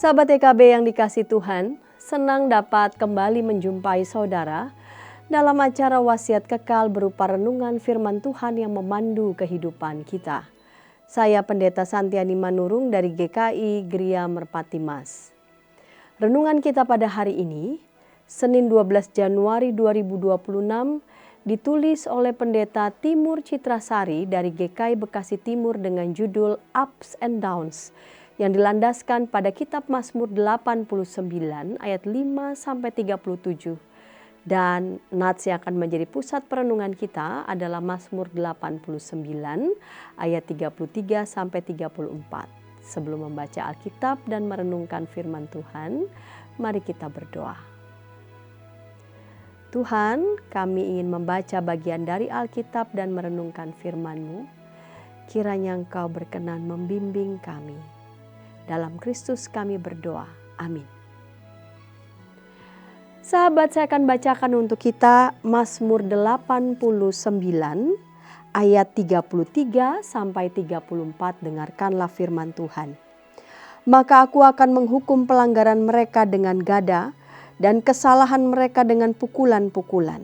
Sahabat EKB yang dikasih Tuhan, senang dapat kembali menjumpai saudara dalam acara wasiat kekal berupa renungan firman Tuhan yang memandu kehidupan kita. Saya Pendeta Santiani Manurung dari GKI Gria Merpati Mas. Renungan kita pada hari ini, Senin 12 Januari 2026, ditulis oleh Pendeta Timur Citrasari dari GKI Bekasi Timur dengan judul Ups and Downs, yang dilandaskan pada kitab Mazmur 89 ayat 5-37. Dan nats yang akan menjadi pusat perenungan kita adalah Mazmur 89 ayat 33-34. Sebelum membaca Alkitab dan merenungkan firman Tuhan, mari kita berdoa. Tuhan, kami ingin membaca bagian dari Alkitab dan merenungkan firman-Mu. Kiranya Engkau berkenan membimbing kami. Dalam Kristus kami berdoa. Amin. Sahabat, saya akan bacakan untuk kita Mazmur 89 ayat 33-34. Dengarkanlah firman Tuhan. Maka aku akan menghukum pelanggaran mereka dengan gada dan kesalahan mereka dengan pukulan-pukulan.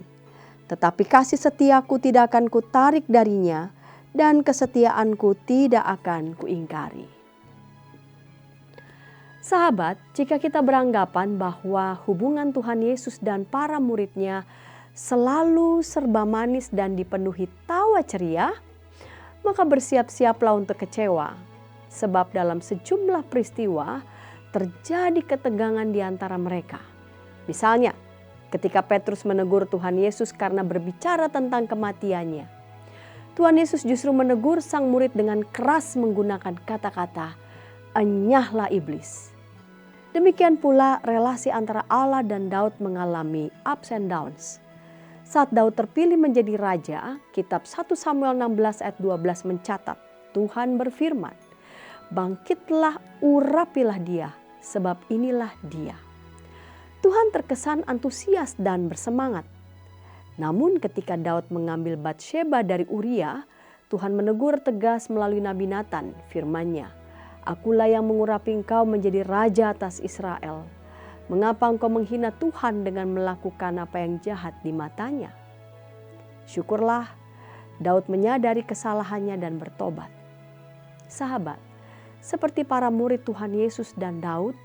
Tetapi kasih setiaku tidak akan kutarik darinya dan kesetiaanku tidak akan kuingkari. Sahabat, jika kita beranggapan bahwa hubungan Tuhan Yesus dan para muridnya selalu serba manis dan dipenuhi tawa ceria, maka bersiap-siaplah untuk kecewa. Sebab dalam sejumlah peristiwa terjadi ketegangan di antara mereka. Misalnya, ketika Petrus menegur Tuhan Yesus karena berbicara tentang kematiannya. Tuhan Yesus justru menegur sang murid dengan keras menggunakan kata-kata, "Enyahlah iblis." Demikian pula relasi antara Allah dan Daud mengalami ups and downs. Saat Daud terpilih menjadi raja, kitab 1 Samuel 16 ayat 12 mencatat, Tuhan berfirman, "Bangkitlah, urapilah dia, sebab inilah dia." Tuhan terkesan antusias dan bersemangat. Namun ketika Daud mengambil Batsheba dari Uria, Tuhan menegur tegas melalui Nabi Natan, firman-Nya, "Akulah yang mengurapi engkau menjadi raja atas Israel. Mengapa engkau menghina Tuhan dengan melakukan apa yang jahat di matanya?" Syukurlah, Daud menyadari kesalahannya dan bertobat. Sahabat, seperti para murid Tuhan Yesus dan Daud,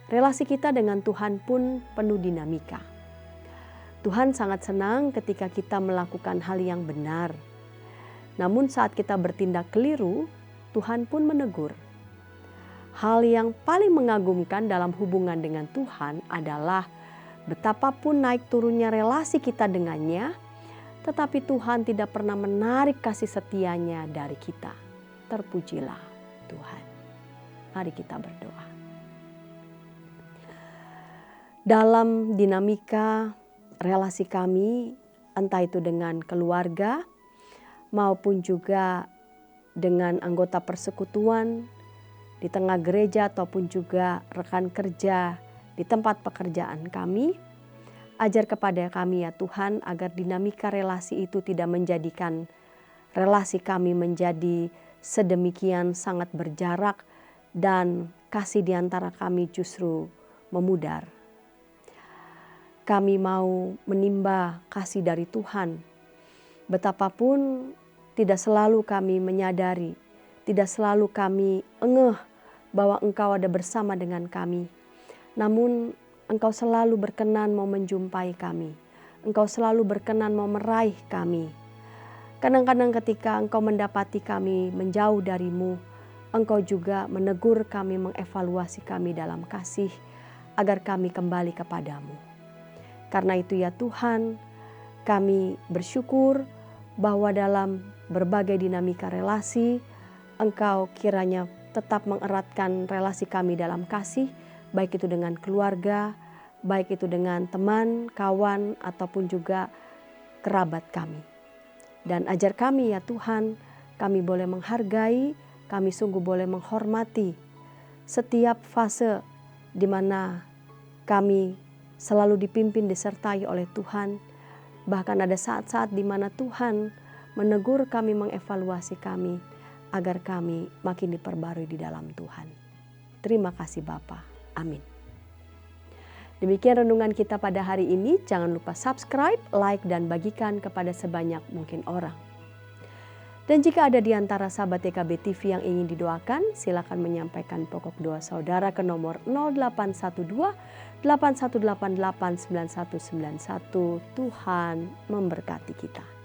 relasi kita dengan Tuhan pun penuh dinamika. Tuhan sangat senang ketika kita melakukan hal yang benar. Namun saat kita bertindak keliru, Tuhan pun menegur. Hal yang paling mengagumkan dalam hubungan dengan Tuhan adalah betapapun naik turunnya relasi kita dengannya, tetapi Tuhan tidak pernah menarik kasih setianya dari kita. Terpujilah Tuhan. Mari kita berdoa. Dalam dinamika relasi kami, entah itu dengan keluarga maupun juga dengan anggota persekutuan, di tengah gereja ataupun juga rekan kerja di tempat pekerjaan kami, ajar kepada kami ya Tuhan agar dinamika relasi itu tidak menjadikan relasi kami menjadi sedemikian sangat berjarak dan kasih di antara kami justru memudar. Kami mau menimba kasih dari Tuhan. Betapapun tidak selalu kami menyadari, tidak selalu kami engeh bahwa Engkau ada bersama dengan kami. Namun Engkau selalu berkenan mau menjumpai kami. Engkau selalu berkenan mau meraih kami. Kadang-kadang ketika Engkau mendapati kami menjauh darimu, Engkau juga menegur kami, mengevaluasi kami dalam kasih agar kami kembali kepadamu. Karena itu ya Tuhan, kami bersyukur bahwa dalam berbagai dinamika relasi, Engkau kiranya tetap mengeratkan relasi kami dalam kasih, baik itu dengan keluarga, baik itu dengan teman, kawan, ataupun juga kerabat kami. Dan ajar kami ya Tuhan, kami boleh menghargai, kami sungguh boleh menghormati setiap fase di mana kami selalu dipimpin disertai oleh Tuhan. Bahkan ada saat-saat di mana Tuhan menegur kami, mengevaluasi kami, agar kami makin diperbarui di dalam Tuhan. Terima kasih Bapa. Amin. Demikian renungan kita pada hari ini. Jangan lupa subscribe, like, dan bagikan kepada sebanyak mungkin orang. Dan jika ada di antara sahabat TKB TV yang ingin didoakan, silakan menyampaikan pokok doa saudara ke nomor 0812 8188 9191. Tuhan memberkati kita.